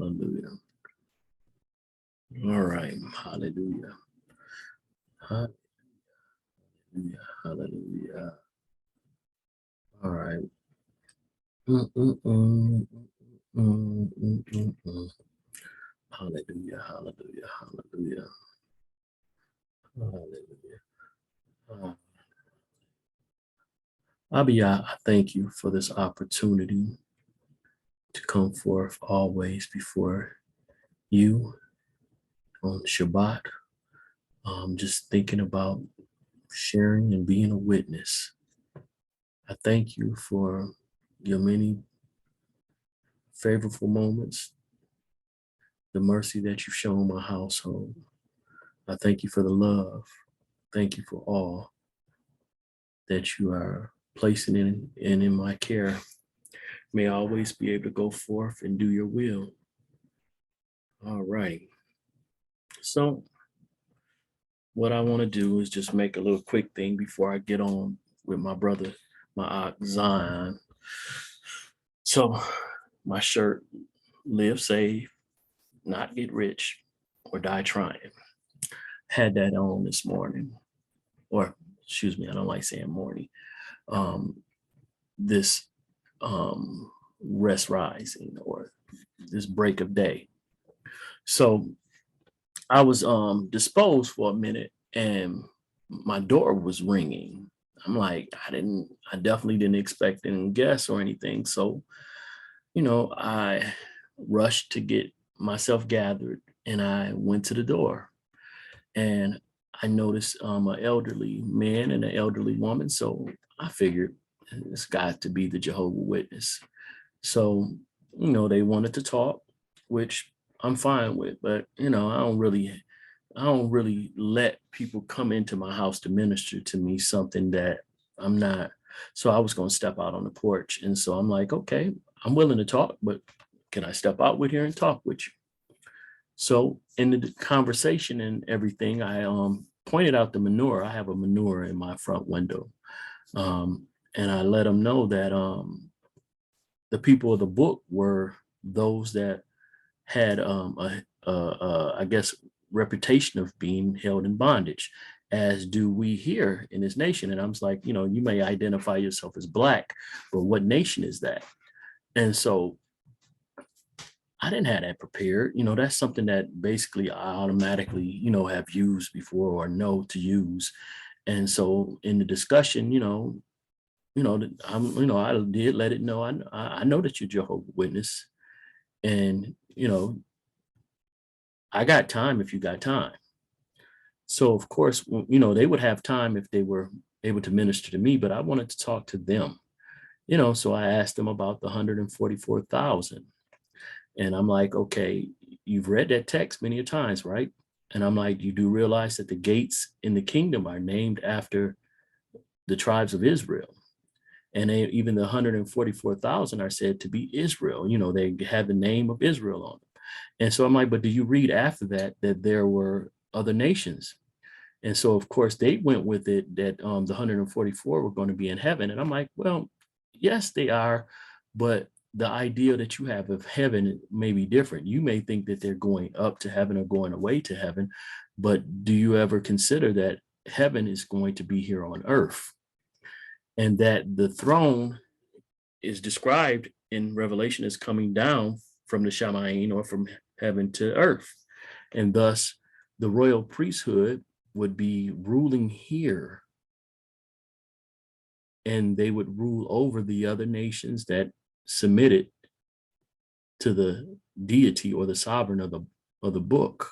Hallelujah. All right. Hallelujah. Hallelujah. Hallelujah. All right. Mm, mm, mm, mm, mm, mm. Hallelujah. Hallelujah. Hallelujah. Hallelujah. Uh, Abiyah, I thank you for this opportunity to come forth always before you on Shabbat. Just thinking about sharing and being a witness. I thank you for your many favorable moments, the mercy that you've shown my household. I thank you for the love. Thank you for all that you are placing in my care. May I always be able to go forth and do your will. All right. So what I want to do is just make a little quick thing before I get on with my brother, my aunt Zion. So my shirt, live, save, not get rich, or die trying. Had that on this morning, or excuse me, I don't like saying morning. Um, this rest rising or this break of day. So I was disposed for a minute and my door was ringing. I'm like, I definitely didn't expect any guests or anything. So, I rushed to get myself gathered and I went to the door and I noticed an elderly man and an elderly woman. So I figured it's got to be the Jehovah Witness. So, they wanted to talk, which I'm fine with, but I don't really let people come into my house to minister to me something that I'm not. So I was going to step out on the porch. And so I'm like, okay, I'm willing to talk, but can I step out with here and talk with you? So in the conversation and everything, I pointed out the manure. I have a manure in my front window. Um, and I let them know that the people of the book were those that had I guess reputation of being held in bondage, as do we here in this nation. And I was like, you may identify yourself as Black, but what nation is that? And so I didn't have that prepared. That's something that basically I automatically, have used before or know to use. And so in the discussion, I did let it know. I know that you're Jehovah Witness, and I got time if you got time. So of course, they would have time if they were able to minister to me, but I wanted to talk to them. So I asked them about the 144,000. And I'm like, okay, you've read that text many a times, right? And I'm like, you do realize that the gates in the kingdom are named after the tribes of Israel. And even the 144,000 are said to be Israel. They have the name of Israel on them. And so I'm like, but do you read after that there were other nations? And so, of course, they went with it that the 144 were going to be in heaven. And I'm like, well, yes, they are. But the idea that you have of heaven may be different. You may think that they're going up to heaven or going away to heaven. But do you ever consider that heaven is going to be here on earth? And that the throne is described in Revelation as coming down from the Shamayim, or from heaven to earth. And thus, the royal priesthood would be ruling here, and they would rule over the other nations that submitted to the deity or the sovereign of the book,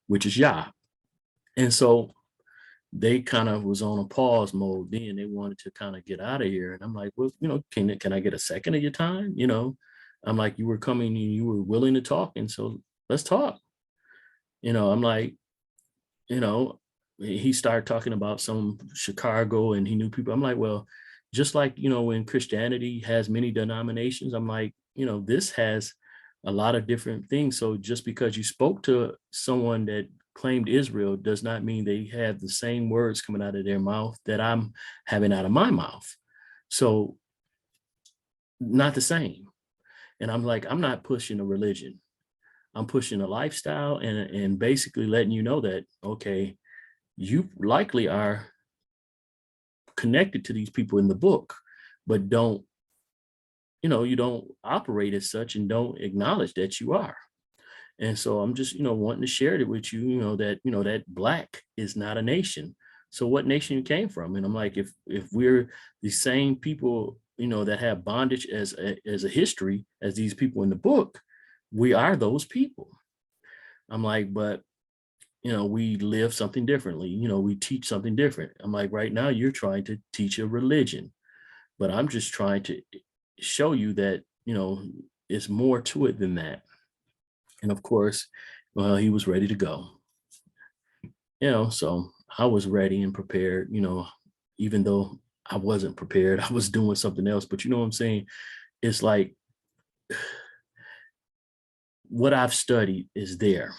which is Yah. And so they kind of was on a pause mode then. They wanted to kind of get out of here. And I'm like, well, can I get a second of your time? I'm like, you were coming and you were willing to talk. And so let's talk. I'm like, you know, he started talking about some Chicago and he knew people. I'm like, well, just like, when Christianity has many denominations, I'm like, this has a lot of different things. So just because you spoke to someone that claimed Israel does not mean they have the same words coming out of their mouth that I'm having out of my mouth. So not the same. And I'm like, I'm not pushing a religion. I'm pushing a lifestyle and basically letting you know that, okay, you likely are connected to these people in the book, but don't, you don't operate as such and don't acknowledge that you are. And so I'm just, wanting to share it with you, that Black is not a nation. So what nation you came from? And I'm like, if we're the same people, that have bondage as a history as these people in the book, we are those people. I'm like, but we live something differently. We teach something different. I'm like, right now you're trying to teach a religion, but I'm just trying to show you that, it's more to it than that. And of course, well, he was ready to go. So I was ready and prepared, even though I wasn't prepared, I was doing something else. But you know what I'm saying? It's like what I've studied is there.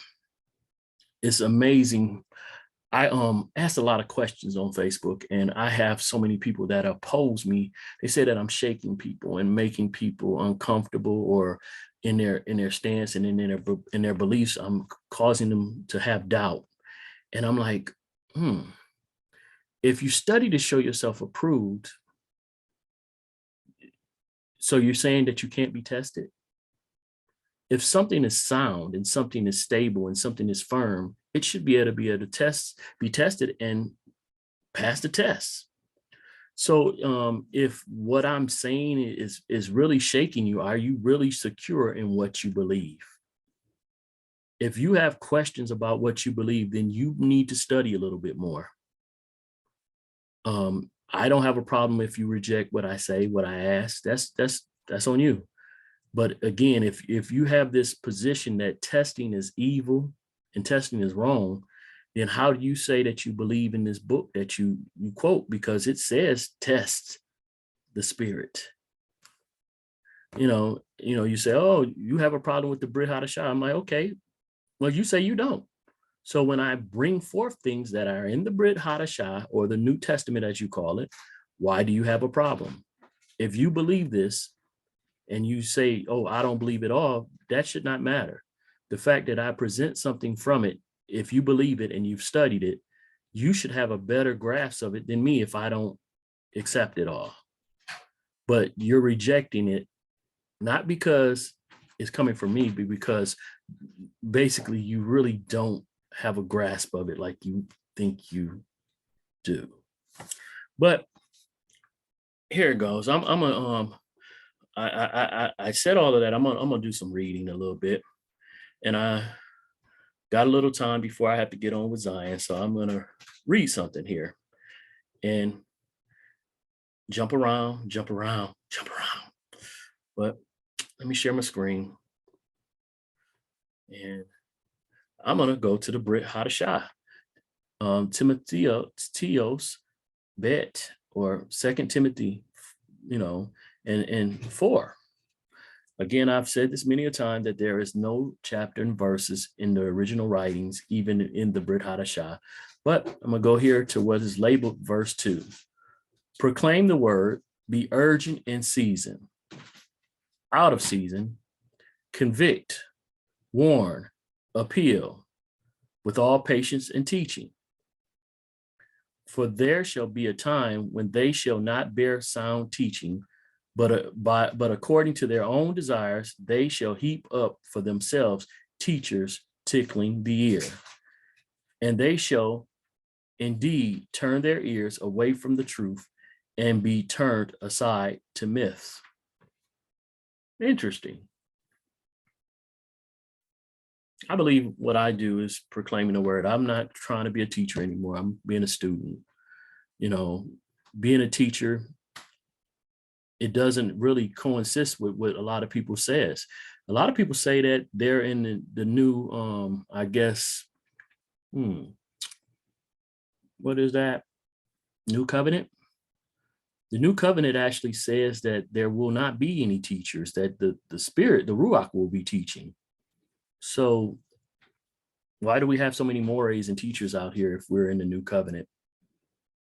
It's amazing. I asked a lot of questions on Facebook, and I have so many people that oppose me. They say that I'm shaking people and making people uncomfortable, or in their stance and in their beliefs, I'm causing them to have doubt. And I'm like, if you study to show yourself approved, so you're saying that you can't be tested? If something is sound and something is stable and something is firm, it should be able to be tested and pass the test. So if what I'm saying is really shaking you, are you really secure in what you believe? If you have questions about what you believe, then you need to study a little bit more. I don't have a problem if you reject what I say, what I ask. That's on you. But again, if you have this position that testing is evil and testing is wrong, then how do you say that you believe in this book that you quote? Because it says test the spirit. You say, oh, you have a problem with the Brit Hadashah. I'm like, okay, well, you say you don't. So when I bring forth things that are in the Brit Hadashah, or the New Testament, as you call it, why do you have a problem? If you believe this and you say, oh, I don't believe it all, that should not matter. The fact that I present something from it, if you believe it and you've studied it, you should have a better grasp of it than me if I don't accept it all. But you're rejecting it, not because it's coming from me, but because basically you really don't have a grasp of it like you think you do. But here it goes. I said all of that. I'm gonna do some reading a little bit, and I got a little time before I have to get on with Zion, so I'm gonna read something here and jump around. But let me share my screen, and I'm gonna go to the Brit Hadashah, Timotheos Bet, or Second Timothy, and 4. Again, I've said this many a time that there is no chapter and verses in the original writings, even in the Brit Hadashah. But I'm going to go here to what is labeled verse 2. Proclaim the word, be urgent in season, out of season, convict, warn, appeal, with all patience and teaching. For there shall be a time when they shall not bear sound teaching, but according to their own desires, they shall heap up for themselves teachers tickling the ear. And they shall indeed turn their ears away from the truth and be turned aside to myths. Interesting. I believe what I do is proclaiming the word. I'm not trying to be a teacher anymore. I'm being a student. Being a teacher, it doesn't really coincide with what a lot of people says. A lot of people say that they're in the new, I guess, what is that? New covenant? The new covenant actually says that there will not be any teachers, that the spirit, the Ruach, will be teaching. So why do we have so many mores and teachers out here if we're in the new covenant?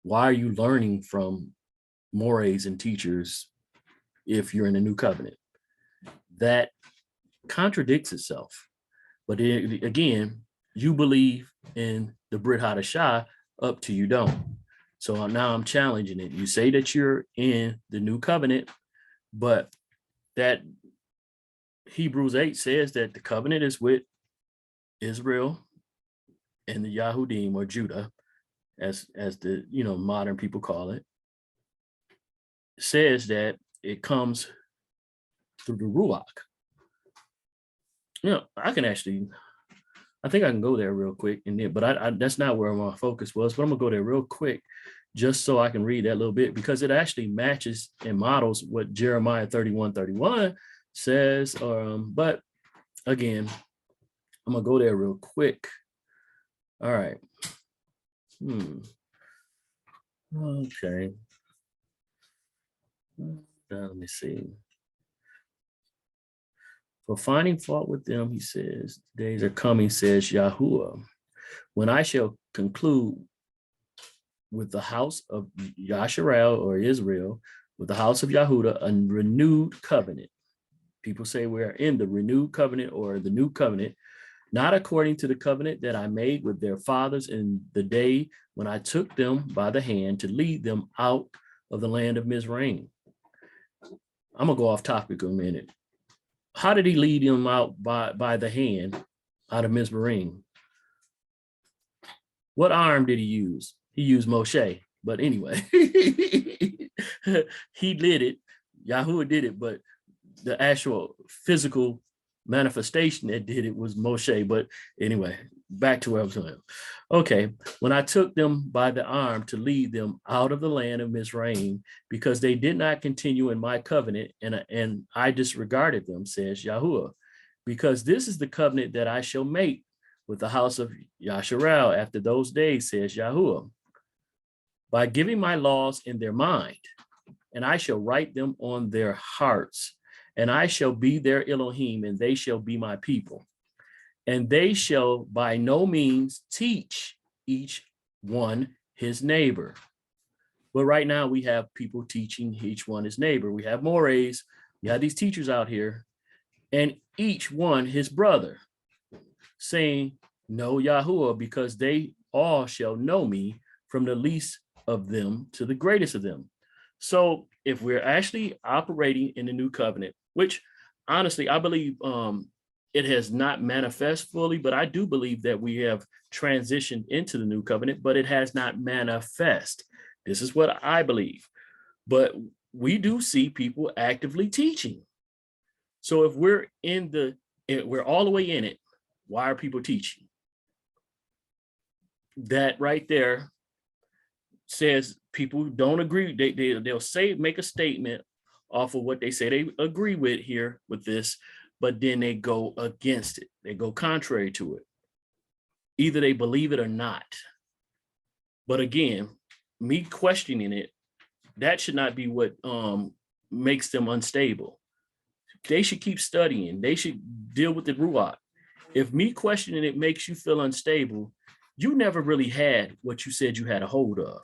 Why are you learning from mores and teachers if you're in the new covenant? That contradicts itself. But then, again, you believe in the Brit Hadashah up to you don't. So now I'm challenging it. You say that you're in the new covenant, but that Hebrews 8 says that the covenant is with Israel and the Yahudim, or Judah, as the modern people call it. Says that it comes through the Ruach. I think I can go there real quick, but that's not where my focus was. But I'm gonna go there real quick, just so I can read that little bit, because it actually matches and models what Jeremiah 31:31 says. But again, I'm gonna go there real quick. All right. Okay. Let me see. For finding fault with them, he says, days are coming, says Yahuwah, when I shall conclude with the house of Yasharal, or Israel, with the house of Yahudah, a renewed covenant. People say we're in the renewed covenant, or the new covenant, not according to the covenant that I made with their fathers in the day when I took them by the hand to lead them out of the land of Mizraim. I'm gonna go off topic a minute. How did he lead them out by the hand out of Mizraim? What arm did he use? He used Moshe. But anyway, he did it. Yahuwah did it, but the actual physical manifestation that did it was Moshe. But anyway, back to where I was going. Okay, when I took them by the arm to lead them out of the land of Mizraim, because they did not continue in my covenant, and I disregarded them, says Yahuwah, because this is the covenant that I shall make with the house of Yasharal after those days, says Yahuwah, by giving my laws in their mind, and I shall write them on their hearts, and I shall be their Elohim, and they shall be my people. And they shall by no means teach each one his neighbor. But right now we have people teaching each one his neighbor. We have mores, we have these teachers out here, and each one his brother, saying, know Yahuwah, because they all shall know me, from the least of them to the greatest of them. So if we're actually operating in the new covenant, which honestly, I believe it has not manifest fully, but I do believe that we have transitioned into the new covenant, but it has not manifest. This is what I believe. But we do see people actively teaching. So if we're all the way in it, why are people teaching? That right there says people don't agree. They'll make a statement off of what they say they agree with here with this, but then they go against it. They go contrary to it. Either they believe it or not. But again, me questioning it, that should not be what makes them unstable. They should keep studying. They should deal with the Ruach. If me questioning it makes you feel unstable, you never really had what you said you had a hold of.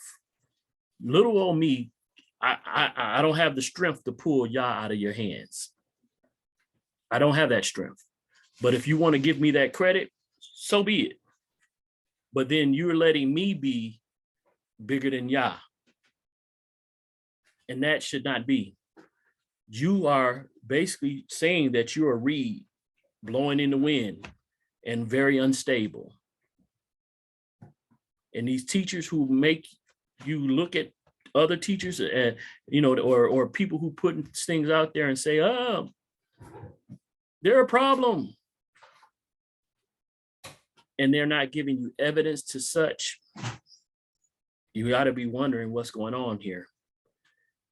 Little old me, I don't have the strength to pull Yah out of your hands. I don't have that strength. But if you want to give me that credit, so be it. But then you're letting me be bigger than Yah. And that should not be. You are basically saying that you're a reed blowing in the wind and very unstable. And these teachers who make you look at other teachers, or people who put things out there and say, oh, they're a problem, and they're not giving you evidence to such, you got to be wondering what's going on here.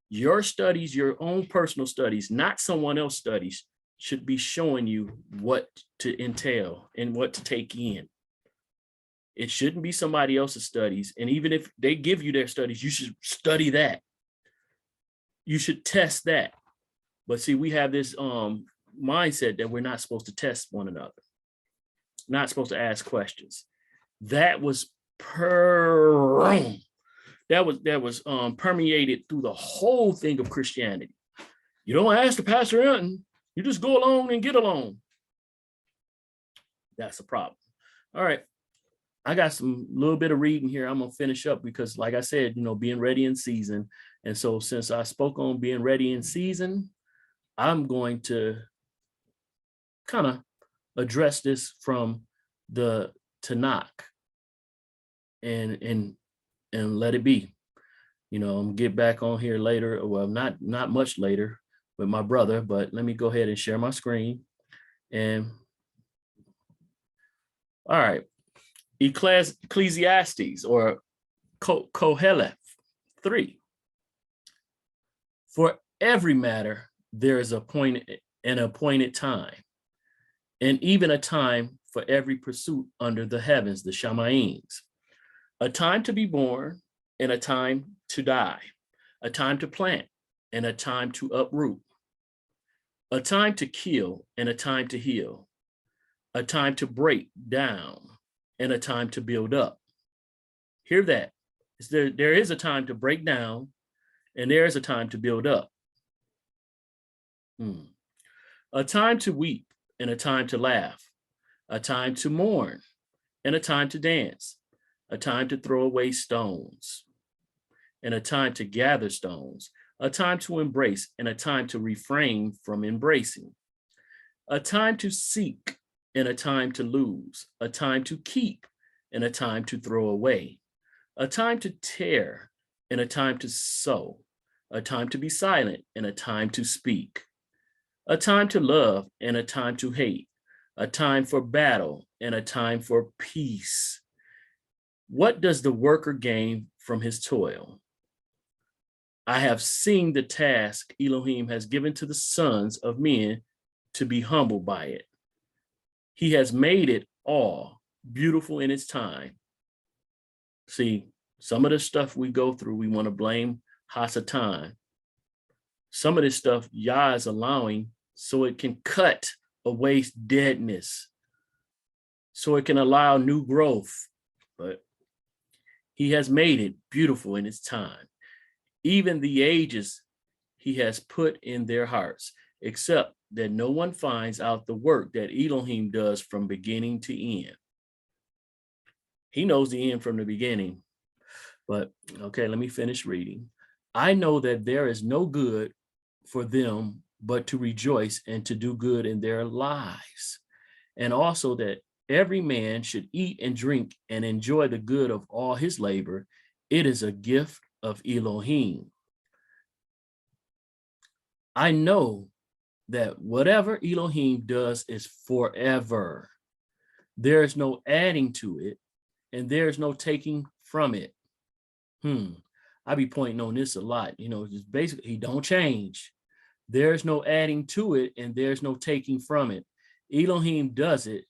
Your studies, your own personal studies, not someone else's studies, should be showing you what to entail and what to take in. It shouldn't be somebody else's studies. And even if they give you their studies, you should study that. You should test that. But see, we have this mindset that we're not supposed to test one another, not supposed to ask questions. That was permeated through the whole thing of Christianity. You don't ask the pastor anything, you just go along and get along. That's a problem. All right. I got some little bit of reading here. I'm gonna finish up because, like I said, being ready in season. And so, since I spoke on being ready in season, I'm going to kind of address this from the Tanakh and let it be. I'm gonna get back on here later. Well, not much later with my brother, but let me go ahead and share my screen. And all right, Ecclesiastes or Koheleth 3. For every matter, there is an appointed time, and even a time for every pursuit under the heavens, the Shamayims. A time to be born and a time to die, a time to plant and a time to uproot, a time to kill and a time to heal, a time to break down and a time to build up. Hear that. There is a time to break down and there is a time to build up. A time to weep and a time to laugh, a time to mourn and a time to dance, a time to throw away stones and a time to gather stones, a time to embrace and a time to refrain from embracing, a time to seek and a time to lose, a time to keep and a time to throw away, a time to tear and a time to sow, a time to be silent and a time to speak, a time to love and a time to hate, a time for battle and a time for peace. What does the worker gain from his toil? I have seen the task Elohim has given to the sons of men to be humbled by it. He has made it all beautiful in its time. See, some of the stuff we go through, we want to blame Hasatan. Some of this stuff Yah is allowing so it can cut away deadness, so it can allow new growth. But he has made it beautiful in its time. Even the ages he has put in their hearts, except that no one finds out the work that Elohim does from beginning to end. He knows the end from the beginning. But okay, let me finish reading. I know that there is no good for them but to rejoice and to do good in their lives. And also that every man should eat and drink and enjoy the good of all his labor. It is a gift of Elohim. I know that whatever Elohim does is forever. There is no adding to it, and there is no taking from it. I be pointing on this a lot. Just basically, he don't change. There's no adding to it, and there's no taking from it. Elohim does it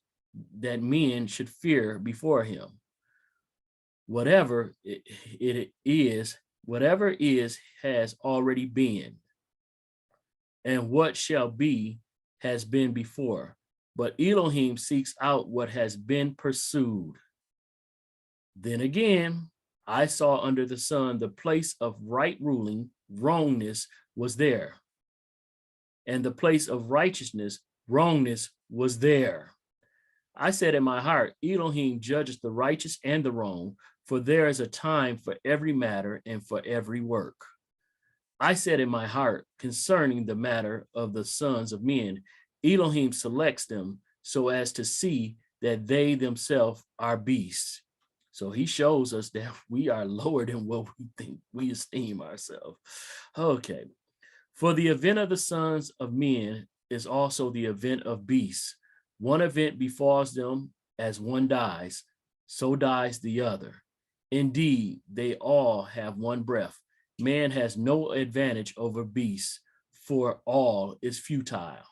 that men should fear before him. Whatever it is, whatever is has already been, and what shall be has been before. But Elohim seeks out what has been pursued. Then again, I saw under the sun the place of right ruling, wrongness was there. And the place of righteousness, wrongness was there. I said in my heart, Elohim judges the righteous and the wrong, for there is a time for every matter and for every work. I said in my heart concerning the matter of the sons of men, Elohim selects them so as to see that they themselves are beasts. So he shows us that we are lower than what we think we esteem ourselves. Okay. For the event of the sons of men is also the event of beasts. One event befalls them as one dies, so dies the other. Indeed, they all have one breath. Man has no advantage over beasts, for all is futile.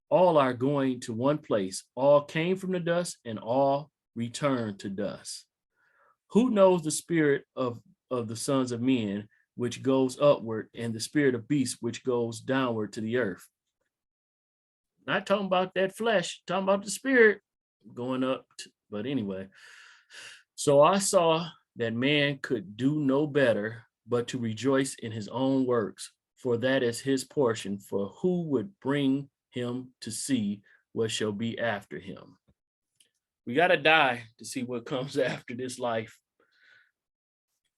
All are going to one place. All came from the dust, and all return to dust. Who knows the spirit of the sons of men, which goes upward, and the spirit of beasts, which goes downward to the earth? Not talking about that flesh, talking about the spirit going up. But anyway, so I saw that man could do no better but to rejoice in his own works, for that is his portion, for who would bring him to see what shall be after him? We got to die to see what comes after this life.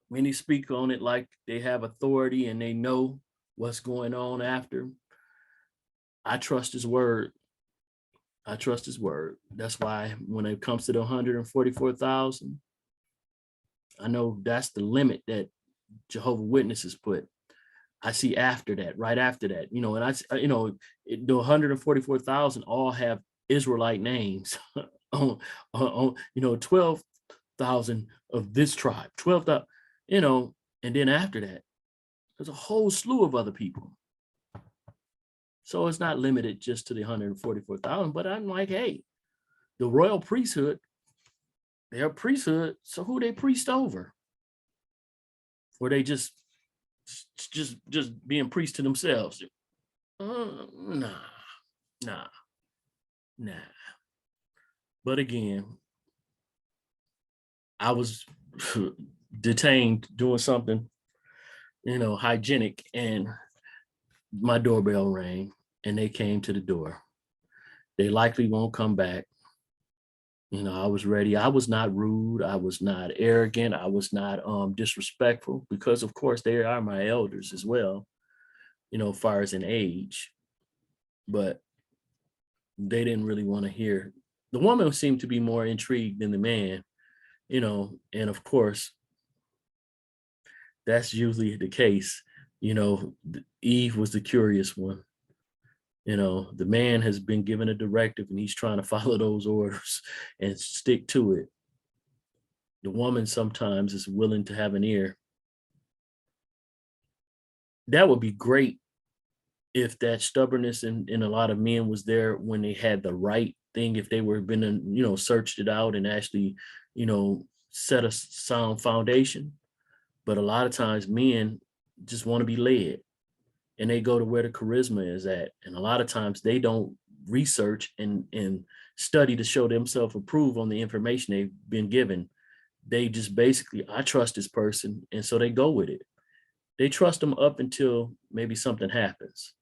Many speak on it like they have authority and they know what's going on after. I trust his word. I trust his word. That's why when it comes to the 144,000, I know that's the limit that Jehovah Witnesses put. I see after that, right after that, the 144,000 all have Israelite names. 12,000 of this tribe, 12,000, and then after that, there's a whole slew of other people. So it's not limited just to the 144,000, but I'm like, hey, the royal priesthood, they're a priesthood, so who they priest over? Or they just being priests to themselves? Nah. But again, I was detained doing something, hygienic, and my doorbell rang and they came to the door. They likely won't come back. I was ready. I was not rude. I was not arrogant. I was not disrespectful, because of course they are my elders as well, as far as in age. But they didn't really want to hear. The woman seemed to be more intrigued than the man, and of course, that's usually the case. Eve was the curious one. The man has been given a directive and he's trying to follow those orders and stick to it. The woman sometimes is willing to have an ear. That would be great if that stubbornness in a lot of men was there when they had the right thing, if they were been, searched it out and actually, set a sound foundation. But a lot of times men just want to be led and they go to where the charisma is at. And a lot of times they don't research and study to show themselves approved on the information they've been given. They just basically, I trust this person. And so they go with it. They trust them up until maybe something happens.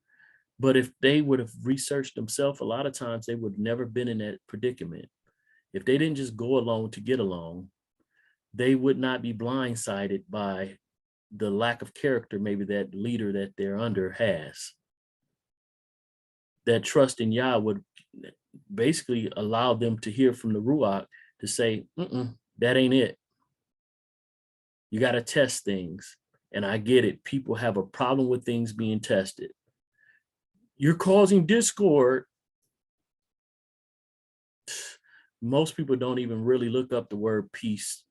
But if they would have researched themselves, a lot of times they would have never been in that predicament. If they didn't just go along to get along, they would not be blindsided by the lack of character maybe that leader that they're under has. That trust in Yah would basically allow them to hear from the Ruach to say, that ain't it. You got to test things. And I get it. People have a problem with things being tested. You're causing discord. Most people don't even really look up the word peace.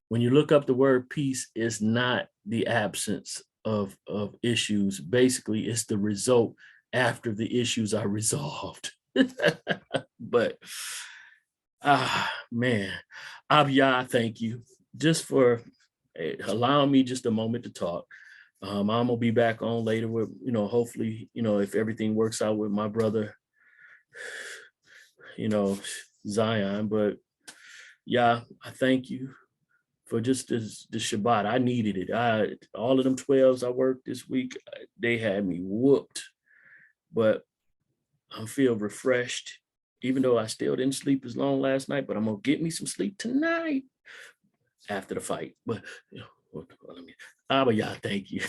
When you look up the word peace, it's not the absence of issues. Basically, it's the result after the issues are resolved. But, man, Abiyah, thank you just for allowing me just a moment to talk. I'm gonna be back on later with, hopefully, if everything works out with my brother, Zion. But yeah, I thank you for just this Shabbat. I needed it. All of them 12s I worked this week, they had me whooped, but I feel refreshed, even though I still didn't sleep as long last night, but I'm gonna get me some sleep tonight after the fight. But Abba, thank you.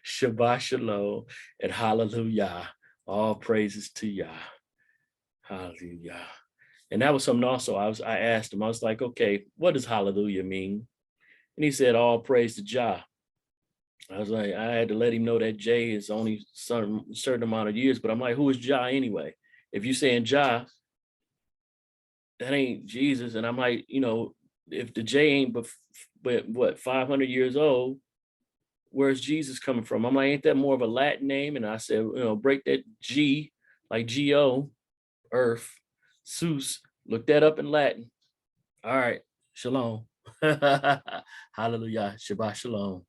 Shabbat shalom and hallelujah. All praises to Yah. Hallelujah. And that was something also I asked him, I was like, okay, what does hallelujah mean? And he said, all praise to Jah. I was like, I had to let him know that J is only certain amount of years, but I'm like, who is Jah anyway? If you're saying Jah, that ain't Jesus. And I'm like, if the J ain't but what, 500 years old, where's Jesus coming from? I'm like, ain't that more of a Latin name? And I said, break that G, like G-O, earth, Zeus, look that up in Latin. All right, shalom. Hallelujah, Shabbat shalom.